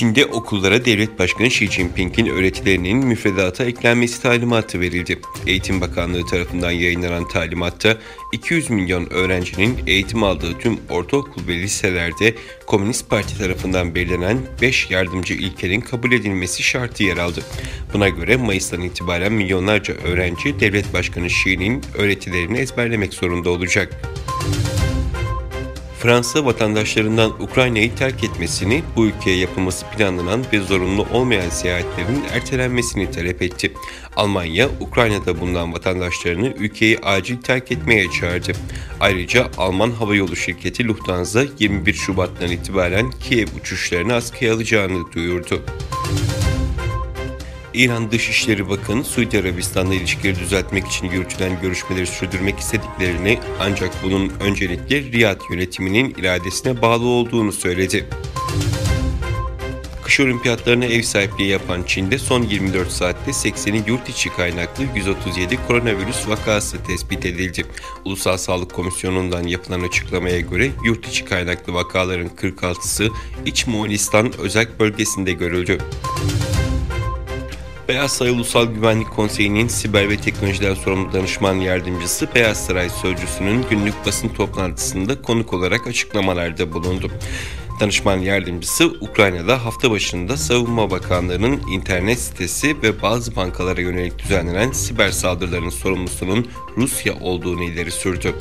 Çin'de okullara Devlet Başkanı Xi Jinping'in öğretilerinin müfredata eklenmesi talimatı verildi. Eğitim Bakanlığı tarafından yayınlanan talimatta 200 milyon öğrencinin eğitim aldığı tüm ortaokul ve liselerde Komünist Parti tarafından belirlenen 5 yardımcı ilkenin kabul edilmesi şartı yer aldı. Buna göre Mayıs'tan itibaren milyonlarca öğrenci Devlet Başkanı Xi'nin öğretilerini ezberlemek zorunda olacak. Fransa vatandaşlarından Ukrayna'yı terk etmesini, bu ülkeye yapılması planlanan ve zorunlu olmayan seyahatlerin ertelenmesini talep etti. Almanya, Ukrayna'da bulunan vatandaşlarını ülkeyi acil terk etmeye çağırdı. Ayrıca Alman havayolu şirketi Lufthansa 21 Şubat'tan itibaren Kiev uçuşlarını askıya alacağını duyurdu. İran Dışişleri Bakanı, Suudi Arabistan'la ilişkileri düzeltmek için yürütülen görüşmeleri sürdürmek istediklerini, ancak bunun öncelikle Riyad yönetiminin iradesine bağlı olduğunu söyledi. Kış olimpiyatlarına ev sahipliği yapan Çin'de son 24 saatte 80'i yurt içi kaynaklı 137 koronavirüs vakası tespit edildi. Ulusal Sağlık Komisyonu'ndan yapılan açıklamaya göre yurt içi kaynaklı vakaların 46'sı İç Moğolistan özel bölgesinde görüldü. Beyaz Saray Ulusal Güvenlik Konseyi'nin siber ve teknolojiden sorumlu danışman yardımcısı Beyaz Saray Sözcüsü'nün günlük basın toplantısında konuk olarak açıklamalarda bulundu. Danışman yardımcısı, Ukrayna'da hafta başında Savunma Bakanlığı'nın internet sitesi ve bazı bankalara yönelik düzenlenen siber saldırıların sorumlusunun Rusya olduğunu ileri sürdü.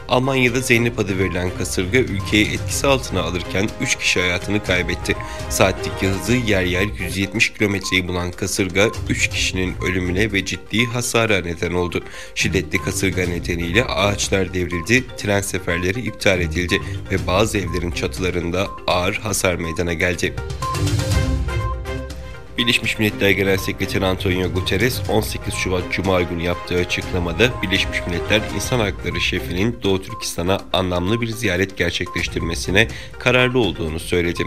Almanya'da Zeynep adı verilen kasırga ülkeyi etkisi altına alırken 3 kişi hayatını kaybetti. Saatlik hızı yer yer 170 kilometreyi bulan kasırga 3 kişinin ölümüne ve ciddi hasara neden oldu. Şiddetli kasırga nedeniyle ağaçlar devrildi, tren seferleri iptal edildi ve bazı evlerin çatılarında ağır hasar meydana geldi. Birleşmiş Milletler Genel Sekreteri Antonio Guterres 18 Şubat Cuma günü yaptığı açıklamada Birleşmiş Milletler İnsan Hakları Şefi'nin Doğu Türkistan'a anlamlı bir ziyaret gerçekleştirmesine kararlı olduğunu söyledi.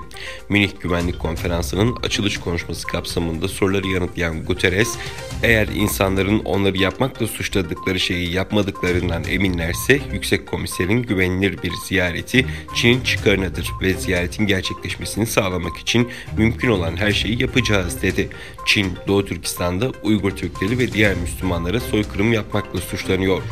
Münih Güvenlik Konferansı'nın açılış konuşması kapsamında soruları yanıtlayan Guterres, eğer insanların onları yapmakla suçladıkları şeyi yapmadıklarından eminlerse Yüksek Komiserin güvenilir bir ziyareti Çin'in çıkarınadır ve ziyaretin gerçekleşmesini sağlamak için mümkün olan her şeyi yapacağız dedi. Çin, Doğu Türkistan'da Uygur Türkleri ve diğer Müslümanlara soykırım yapmakla suçlanıyor.